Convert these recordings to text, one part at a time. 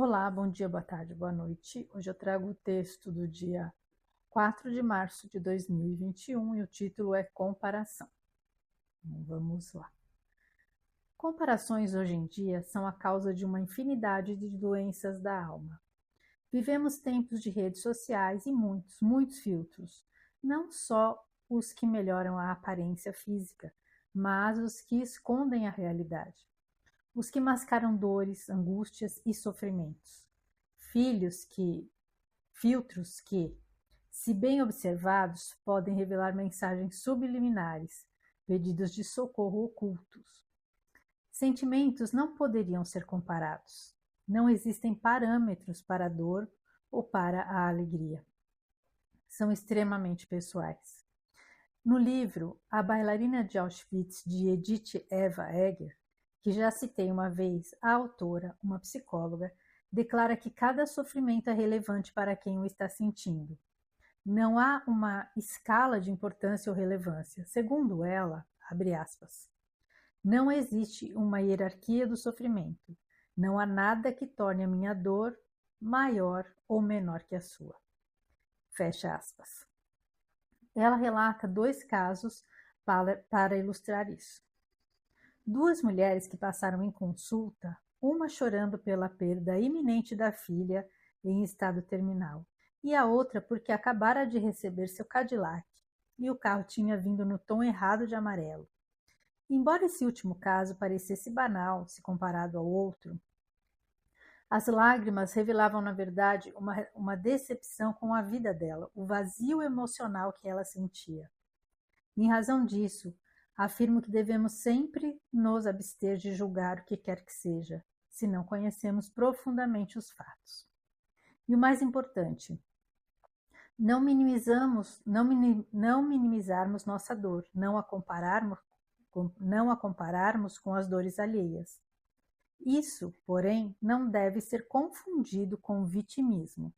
Olá, bom dia, boa tarde, boa noite. Hoje eu trago o texto do dia 4 de março de 2021 e o título é Comparação. Então, vamos lá. Comparações hoje em dia são a causa de uma infinidade de doenças da alma. Vivemos tempos de redes sociais e muitos filtros, não só os que melhoram a aparência física, mas os que escondem a realidade, os que mascaram dores, angústias e sofrimentos. Filhos que Filtros que, se bem observados, podem revelar mensagens subliminares, pedidos de socorro ocultos. Sentimentos não poderiam ser comparados. Não existem parâmetros para a dor ou para a alegria. São extremamente pessoais. No livro A Bailarina de Auschwitz, de Edith Eva Eger, que já citei uma vez, a autora, uma psicóloga, declara que cada sofrimento é relevante para quem o está sentindo. Não há uma escala de importância ou relevância. Segundo ela, abre aspas, não existe uma hierarquia do sofrimento. Não há nada que torne a minha dor maior ou menor que a sua. Fecha aspas. Ela relata dois casos para ilustrar isso. Duas mulheres que passaram em consulta, uma chorando pela perda iminente da filha em estado terminal, e a outra porque acabara de receber seu Cadillac e o carro tinha vindo no tom errado de amarelo. Embora esse último caso parecesse banal se comparado ao outro, as lágrimas revelavam, na verdade, uma decepção com a vida dela, o vazio emocional que ela sentia. Em razão disso, afirmo que devemos sempre nos abster de julgar o que quer que seja, se não conhecemos profundamente os fatos. E o mais importante, não minimizarmos nossa dor, não a compararmos com as dores alheias. Isso, porém, não deve ser confundido com vitimismo.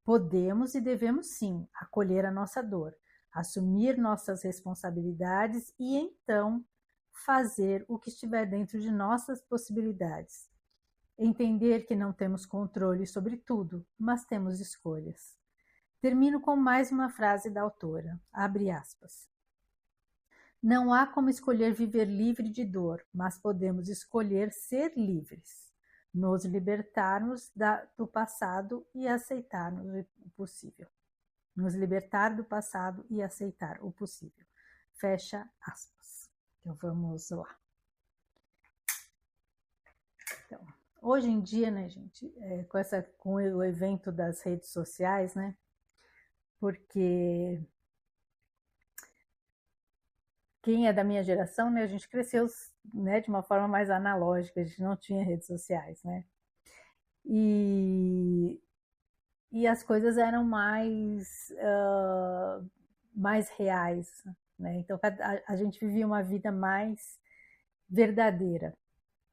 Podemos e devemos sim acolher a nossa dor, assumir nossas responsabilidades e então fazer o que estiver dentro de nossas possibilidades. Entender que não temos controle sobre tudo, mas temos escolhas. Termino com mais uma frase da autora, abre aspas. Não há como escolher viver livre de dor, mas podemos escolher ser livres, nos libertarmos do passado e aceitarmos o possível. Nos libertar do passado e aceitar o possível. Fecha aspas. Então vamos lá. Então, hoje em dia, né, gente, com o evento das redes sociais, né, porque quem é da minha geração, né, a gente cresceu, né, de uma forma mais analógica, a gente não tinha redes sociais, né, e, e as coisas eram mais reais, né, então a gente vivia uma vida mais verdadeira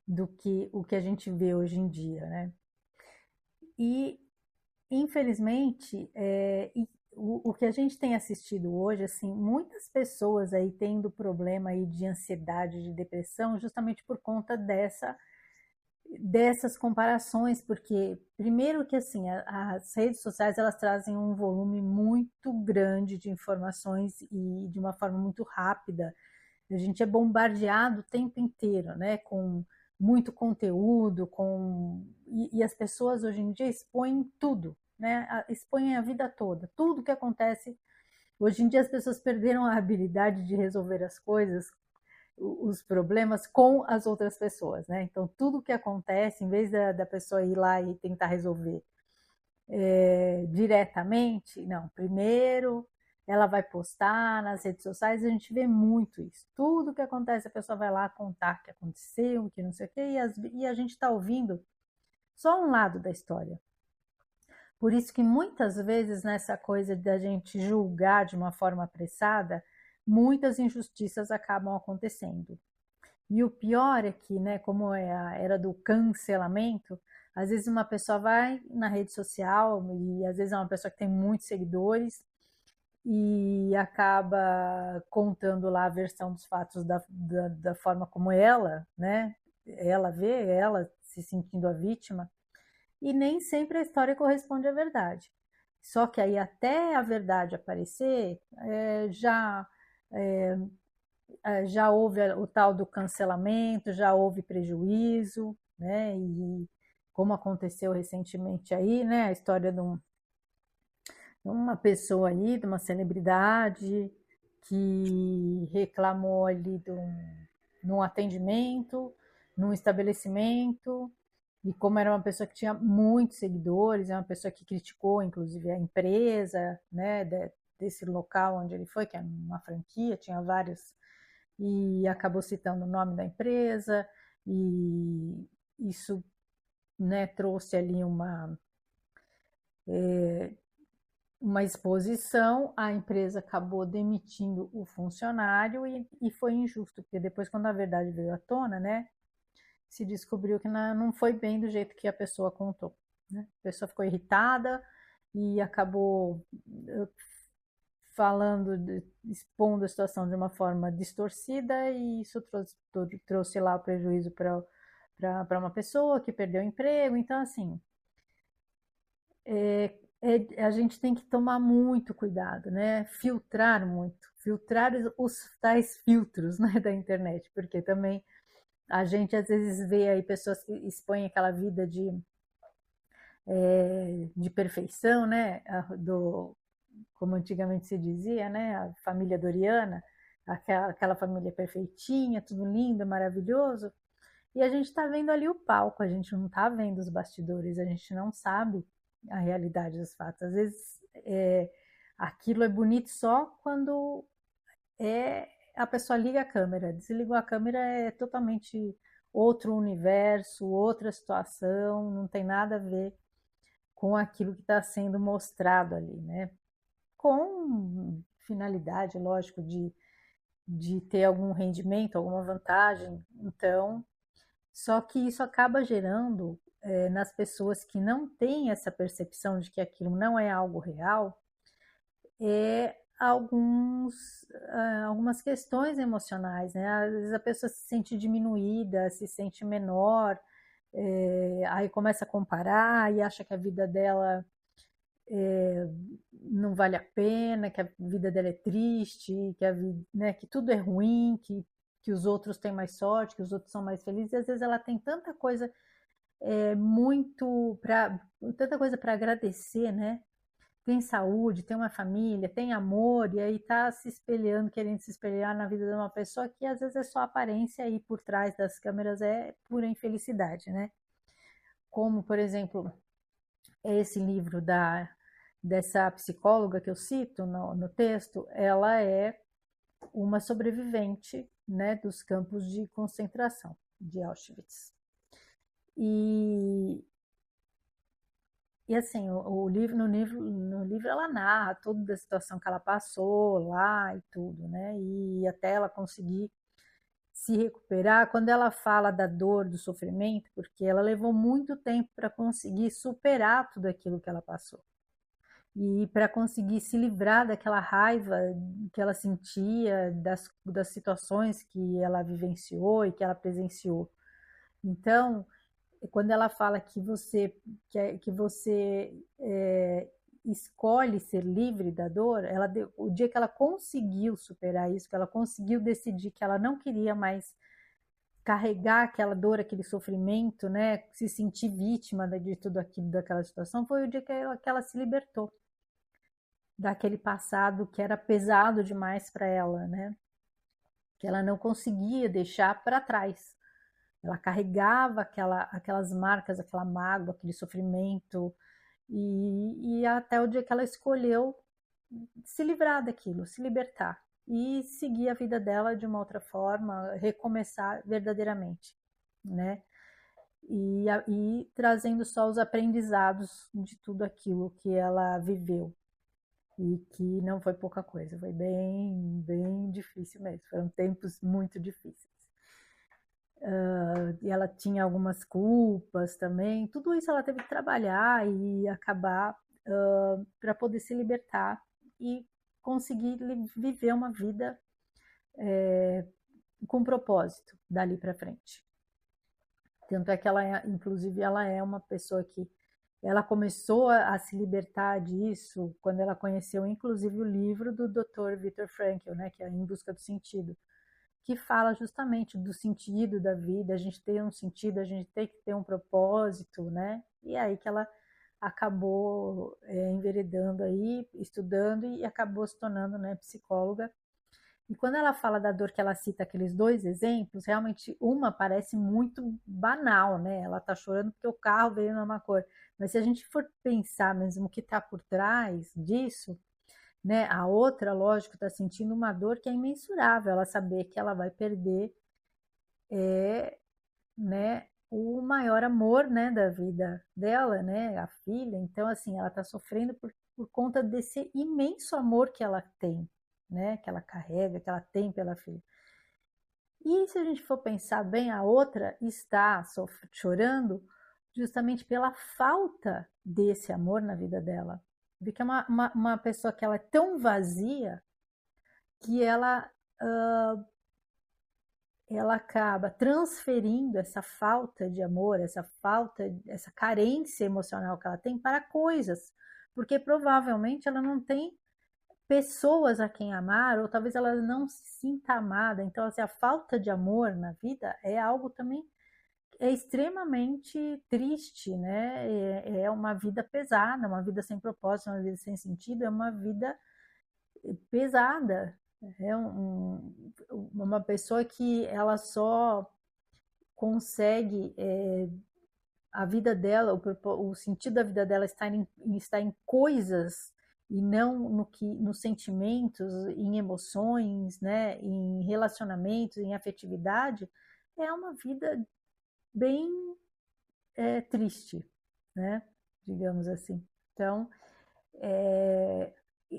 do que o que a gente vê hoje em dia, né, e infelizmente, o que a gente tem assistido hoje, assim, muitas pessoas aí tendo problema aí de ansiedade, de depressão, justamente por conta dessas comparações, porque primeiro que assim, as redes sociais elas trazem um volume muito grande de informações e de uma forma muito rápida. A gente é bombardeado o tempo inteiro, né, com muito conteúdo, e as pessoas hoje em dia expõem tudo, né, expõem a vida toda, tudo que acontece. Hoje em dia as pessoas perderam a habilidade de resolver as coisas, os problemas com as outras pessoas, né? Então tudo que acontece, em vez da pessoa ir lá e tentar resolver diretamente, não. Primeiro ela vai postar nas redes sociais, a gente vê muito isso. Tudo que acontece, a pessoa vai lá contar o que aconteceu, que não sei o quê, e a gente está ouvindo só um lado da história. Por isso que muitas vezes nessa coisa da gente julgar de uma forma apressada, muitas injustiças acabam acontecendo. E o pior é que, né, como é a era do cancelamento, às vezes uma pessoa vai na rede social e às vezes é uma pessoa que tem muitos seguidores e acaba contando lá a versão dos fatos da forma como ela, né, ela vê, ela se sentindo a vítima, e nem sempre a história corresponde à verdade. Só que aí até a verdade aparecer, já houve o tal do cancelamento, já houve prejuízo, né? E como aconteceu recentemente aí, né? A história de uma pessoa aí, de uma celebridade que reclamou ali num atendimento, num estabelecimento, e como era uma pessoa que tinha muitos seguidores, é uma pessoa que criticou, inclusive, a empresa, né, desse local onde ele foi, que é uma franquia, tinha vários, e acabou citando o nome da empresa, e isso, né, trouxe ali uma exposição, a empresa acabou demitindo o funcionário e foi injusto, porque depois, quando a verdade veio à tona, né, se descobriu que não foi bem do jeito que a pessoa contou. Né? A pessoa ficou irritada e acabou expondo a situação de uma forma distorcida, e isso trouxe lá o prejuízo para uma pessoa que perdeu o emprego. Então, assim, a gente tem que tomar muito cuidado, né? Filtrar muito, filtrar os tais filtros, né, da internet, porque também a gente às vezes vê aí pessoas que expõem aquela vida de perfeição, né? Como antigamente se dizia, né? A família Doriana, aquela família perfeitinha, tudo lindo, maravilhoso. E a gente está vendo ali o palco, a gente não está vendo os bastidores, a gente não sabe a realidade dos fatos. Às vezes aquilo é bonito só quando a pessoa liga a câmera, desligou a câmera, é totalmente outro universo, outra situação, não tem nada a ver com aquilo que está sendo mostrado ali, né? Com finalidade, lógico, de ter algum rendimento, alguma vantagem. Então, só que isso acaba gerando nas pessoas que não têm essa percepção de que aquilo não é algo real, algumas questões emocionais, né? Às vezes a pessoa se sente diminuída, se sente menor, aí começa a comparar e acha que a vida dela não vale a pena, que a vida dela é triste, né, que tudo é ruim, que os outros têm mais sorte, que os outros são mais felizes. E às vezes ela tem tanta coisa tanta coisa para agradecer, né? Tem saúde, tem uma família, tem amor, e aí tá se espelhando, querendo se espelhar na vida de uma pessoa que às vezes é só aparência e por trás das câmeras é pura infelicidade, né? Como, por exemplo, esse livro dessa psicóloga que eu cito no texto, ela é uma sobrevivente, né, dos campos de concentração de Auschwitz. E, E assim, no livro ela narra toda a situação que ela passou lá e tudo, né? E até ela conseguir se recuperar, quando ela fala da dor, do sofrimento, porque ela levou muito tempo para conseguir superar tudo aquilo que ela passou. E para conseguir se livrar daquela raiva que ela sentia, das situações que ela vivenciou e que ela presenciou. Então, quando ela fala que você escolhe ser livre da dor, o dia que ela conseguiu superar isso, que ela conseguiu decidir que ela não queria mais carregar aquela dor, aquele sofrimento, né, se sentir vítima de tudo aquilo, daquela situação, foi o dia que ela se libertou daquele passado que era pesado demais para ela, né, que ela não conseguia deixar para trás. Ela carregava aquelas marcas, aquela mágoa, aquele sofrimento, e até o dia que ela escolheu se livrar daquilo, se libertar e seguir a vida dela de uma outra forma, recomeçar verdadeiramente, né? E trazendo só os aprendizados de tudo aquilo que ela viveu. E que não foi pouca coisa, foi bem, bem difícil mesmo. Foram tempos muito difíceis. E ela tinha algumas culpas também. Tudo isso ela teve que trabalhar e acabar para poder se libertar e conseguir viver uma vida com propósito dali para frente. Tanto é que inclusive, ela é uma pessoa que ela começou a se libertar disso quando ela conheceu, inclusive, o livro do Dr. Viktor Frankl, né, que é Em Busca do Sentido, que fala justamente do sentido da vida, a gente tem um sentido, a gente tem que ter um propósito, né? E aí que ela acabou enveredando aí, estudando e acabou se tornando, né, psicóloga. E quando ela fala da dor que ela cita aqueles dois exemplos, realmente uma parece muito banal, né? Ela tá chorando porque o carro veio numa cor. Mas se a gente for pensar mesmo o que está por trás disso, né? A outra, lógico, está sentindo uma dor que é imensurável. Ela saber que ela vai perder, né? O maior amor, né, da vida dela, né? A filha. Então, assim, ela está sofrendo por conta desse imenso amor que ela tem, né? Que ela carrega, que ela tem pela filha. E se a gente for pensar bem, a outra está chorando justamente pela falta desse amor na vida dela. Vê que é uma pessoa que ela é tão vazia que ela acaba transferindo essa falta de amor, essa carência emocional que ela tem para coisas, porque provavelmente ela não tem pessoas a quem amar, ou talvez ela não se sinta amada. Então, assim, a falta de amor na vida é algo também extremamente triste, né? É uma vida pesada, uma vida sem propósito, uma vida sem sentido, é uma vida pesada. É uma pessoa que ela só consegue a vida dela, o sentido da vida dela está em coisas e não nos sentimentos, em emoções, né, em relacionamentos, em afetividade, é uma vida bem triste, né, digamos assim. Então, é,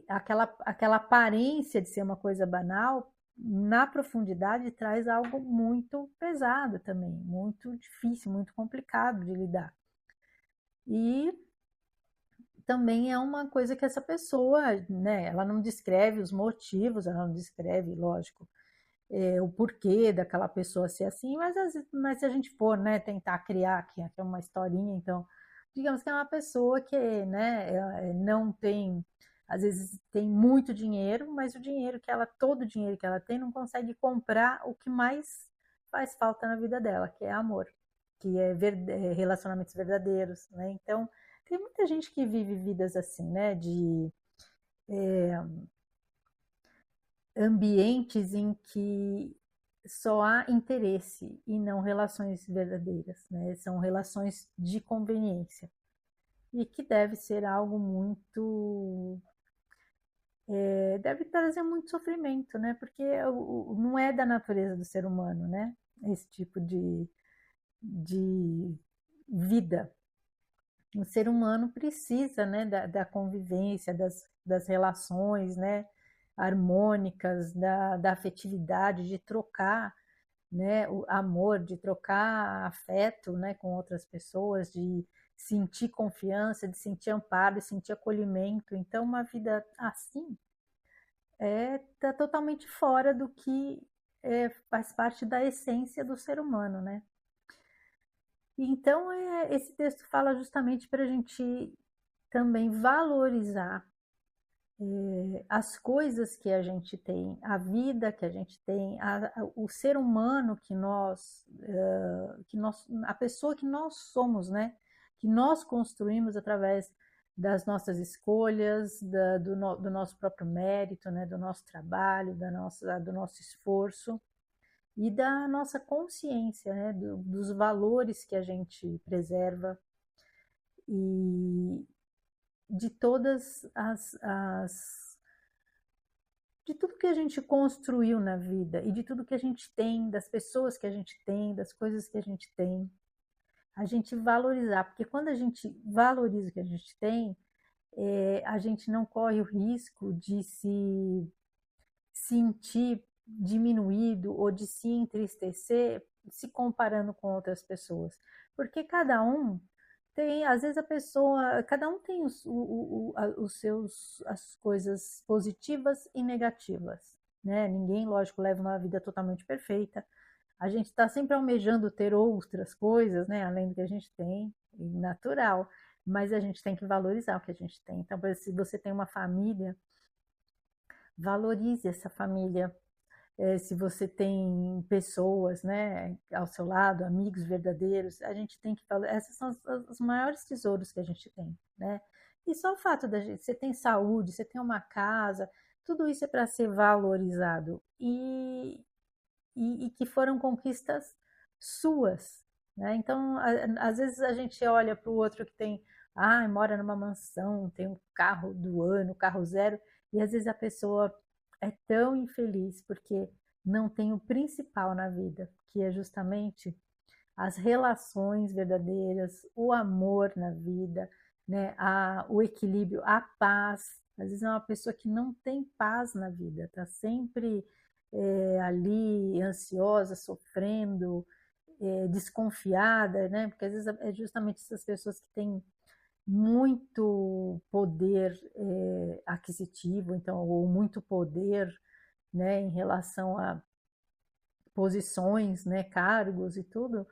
aquela aparência de ser uma coisa banal, na profundidade traz algo muito pesado também, muito difícil, muito complicado de lidar. E também é uma coisa que essa pessoa, né, ela não descreve os motivos, ela não descreve, lógico, o porquê daquela pessoa ser assim, mas se a gente for, né, tentar criar aqui uma historinha, então, digamos que é uma pessoa que, né, não tem, às vezes tem muito dinheiro, mas todo o dinheiro que ela tem não consegue comprar o que mais faz falta na vida dela, que é amor, que é relacionamentos verdadeiros, né? Então, tem muita gente que vive vidas assim, né, de ambientes em que só há interesse e não relações verdadeiras, né? São relações de conveniência e que deve ser algo muito, deve trazer muito sofrimento, né? Porque não é da natureza do ser humano, né? Esse tipo de vida. O ser humano precisa, né, da convivência, das relações, né, harmônicas, da afetividade, de trocar, né, o amor, de trocar afeto, né, com outras pessoas, de sentir confiança, de sentir amparo, de sentir acolhimento. Então, uma vida assim tá totalmente fora do que faz parte da essência do ser humano, né? Então, esse texto fala justamente para a gente também valorizar as coisas que a gente tem, a vida que a gente tem, o ser humano a pessoa que nós somos, né? Que nós construímos através das nossas escolhas, do nosso próprio mérito, né? Do nosso trabalho, do nosso esforço e da nossa consciência, né? Dos valores que a gente preserva e de todas de tudo que a gente construiu na vida e de tudo que a gente tem, das pessoas que a gente tem, das coisas que a gente tem, a gente valorizar, porque quando a gente valoriza o que a gente tem, a gente não corre o risco de se sentir diminuído ou de se entristecer se comparando com outras pessoas, porque cada um tem, às vezes a pessoa, cada um tem os seus, as coisas positivas e negativas, né? Ninguém, lógico, leva uma vida totalmente perfeita. A gente está sempre almejando ter outras coisas, né? Além do que a gente tem, natural. mas a gente tem que valorizar o que a gente tem. Então, por exemplo, se você tem uma família, valorize essa família. Se você tem pessoas, né, ao seu lado, amigos verdadeiros, a gente tem que valorizar. Esses são os maiores tesouros que a gente tem, né? E só o fato da gente, você tem saúde, você tem uma casa, tudo isso é para ser valorizado. E que foram conquistas suas, né? Então, às vezes a gente olha para o outro que tem, mora numa mansão, tem um carro do ano, carro zero, e às vezes a pessoa é tão infeliz porque não tem o principal na vida, que é justamente as relações verdadeiras, o amor na vida, né? O equilíbrio, a paz. Às vezes é uma pessoa que não tem paz na vida, está sempre ali ansiosa, sofrendo, desconfiada, né? Porque às vezes é justamente essas pessoas que têm muito poder aquisitivo, então, ou muito poder, né, em relação a posições, né, cargos e tudo,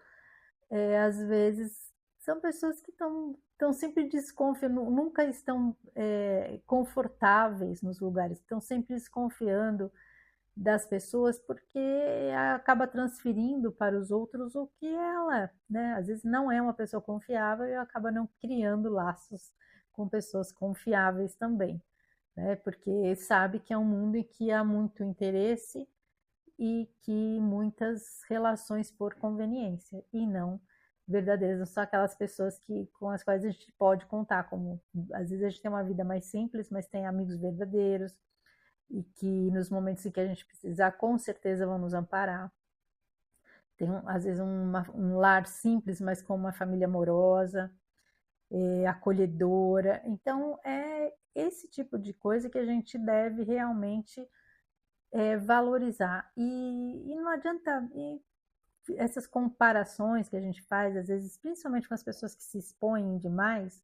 às vezes são pessoas que estão sempre desconfiando, nunca estão confortáveis nos lugares, estão sempre desconfiando das pessoas porque acaba transferindo para os outros o que ela, né? Às vezes não é uma pessoa confiável e acaba não criando laços com pessoas confiáveis também, né? Porque sabe que é um mundo em que há muito interesse e que muitas relações por conveniência e não verdadeiras, não são aquelas pessoas com as quais a gente pode contar, como às vezes a gente tem uma vida mais simples, mas tem amigos verdadeiros e que nos momentos em que a gente precisar, com certeza vão nos amparar. Tem às vezes um lar simples, mas com uma família amorosa, acolhedora. Então é esse tipo de coisa que a gente deve realmente valorizar. E não adianta essas comparações que a gente faz, às vezes, principalmente com as pessoas que se expõem demais.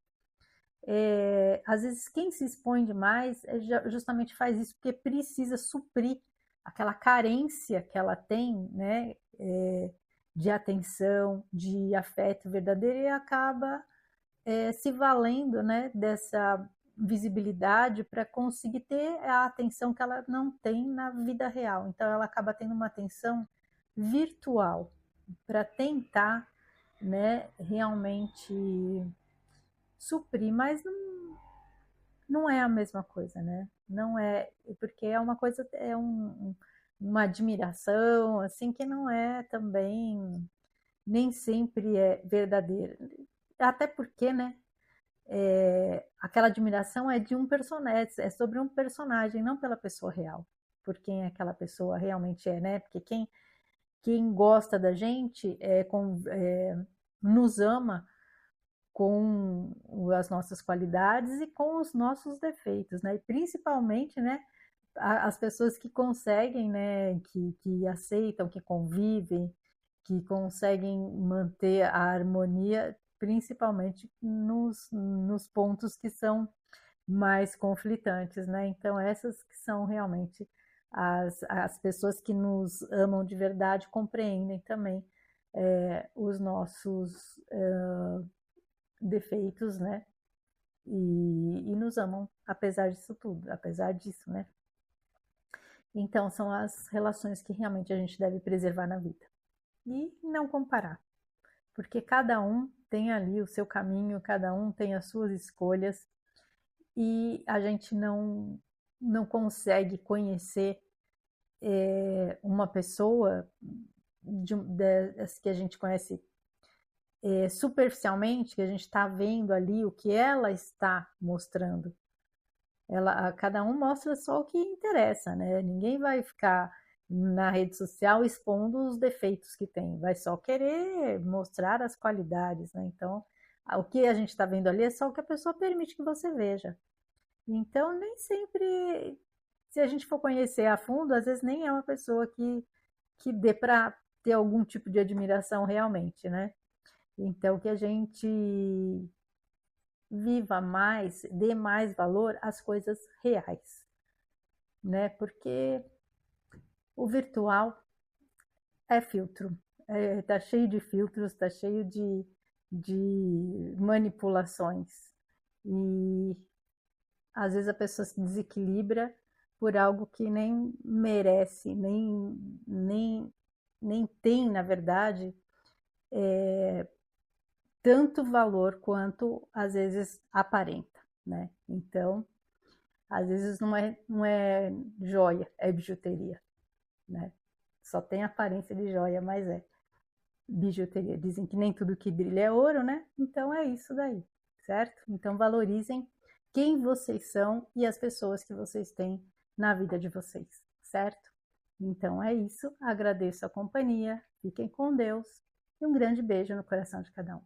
Às vezes, quem se expõe demais justamente faz isso porque precisa suprir aquela carência que ela tem, né, de atenção, de afeto verdadeiro e acaba se valendo, né, dessa visibilidade para conseguir ter a atenção que ela não tem na vida real. Então, ela acaba tendo uma atenção virtual para tentar, né, realmente suprir, mas não é a mesma coisa, né? Não é, porque é uma coisa, uma admiração, assim, que não é também, nem sempre é verdadeira. Até porque, né? Aquela admiração é de um personagem, é sobre um personagem, não pela pessoa real, por quem aquela pessoa realmente é, né? Porque quem gosta da gente nos ama com as nossas qualidades e com os nossos defeitos, né? E principalmente, né, as pessoas que conseguem, né, que aceitam, que convivem, que conseguem manter a harmonia, principalmente nos pontos que são mais conflitantes, né? Então, essas que são realmente as pessoas que nos amam de verdade, compreendem também os nossos defeitos, né? E nos amam apesar disso tudo, apesar disso, né? Então, são as relações que realmente a gente deve preservar na vida. E não comparar, porque cada um tem ali o seu caminho, cada um tem as suas escolhas, e a gente não consegue conhecer uma pessoa que a gente conhece superficialmente, que a gente está vendo ali o que ela está mostrando. Cada um mostra só o que interessa, né? Ninguém vai ficar na rede social expondo os defeitos que tem, vai só querer mostrar as qualidades, né? Então, o que a gente está vendo ali é só o que a pessoa permite que você veja. Então, nem sempre, se a gente for conhecer a fundo, às vezes nem é uma pessoa que dê para ter algum tipo de admiração realmente, né? Então, que a gente viva mais, dê mais valor às coisas reais, né? Porque o virtual é filtro, tá cheio de filtros, tá cheio de manipulações. E às vezes a pessoa se desequilibra por algo que nem merece, nem tem, na verdade, tanto valor quanto às vezes aparenta, né? Então, às vezes não é joia, é bijuteria, né? Só tem aparência de joia, mas é bijuteria. Dizem que nem tudo que brilha é ouro, né? Então é isso daí, certo? Então valorizem quem vocês são e as pessoas que vocês têm na vida de vocês, certo? Então é isso. Agradeço a companhia. Fiquem com Deus e um grande beijo no coração de cada um.